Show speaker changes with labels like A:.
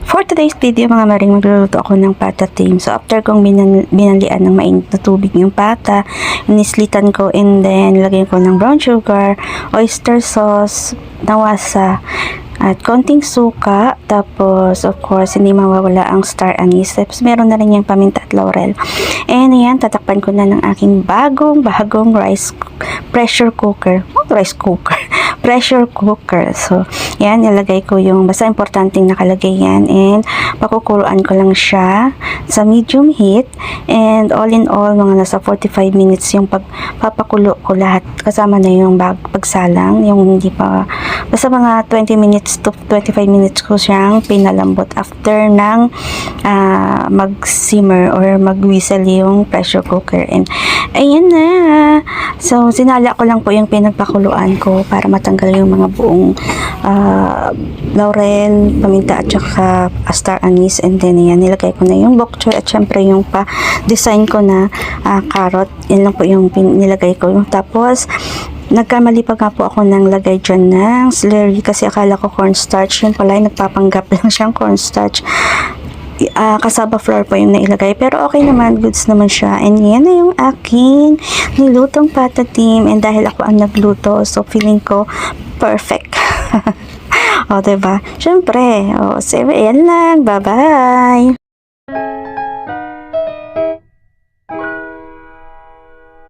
A: For today's video mga maring, magluluto ako ng pata team. So after kong binalian ng mainit na tubig yung pata, inislitan ko and then lagyan ko ng brown sugar, oyster sauce, nawasa, at konting suka. Tapos of course hindi mawawala ang star anise. Tapos meron na rin yung paminta at laurel. And ayan, tatakpan ko na ng aking bagong pressure cooker. So yan, nilagay ko yung basta importanteng nakalagay yan, and pakukuluan ko lang siya sa medium heat, and all in all mga nasa 45 minutes yung pagpapakulo ko lahat, kasama na yung pagsalang, yung hindi pa, basta mga 20 minutes to 25 minutes ko siyang pinalambot after ng mag-simmer or mag-whistle yung pressure cooker. And ayan na, so sinala ko lang po yung pinagpakuluan ko para matanggal yung mga buong laurel, paminta at saka star anise. And then yan, nilagay ko na yung bok choy at syempre yung pa-design ko na carrot. Yan lang po yung nilagay ko. Tapos nagkamali pa nga po ako ng lagay dyan ng celery kasi akala ko cornstarch. Yun pala, nagpapanggap lang siyang cornstarch. Cassava flour po yung nailagay, pero okay naman, goods naman siya. And yan na yung aking nilutong pata team, and dahil ako ang nagluto, so feeling ko perfect. O diba, syempre, so yan lang, bye bye.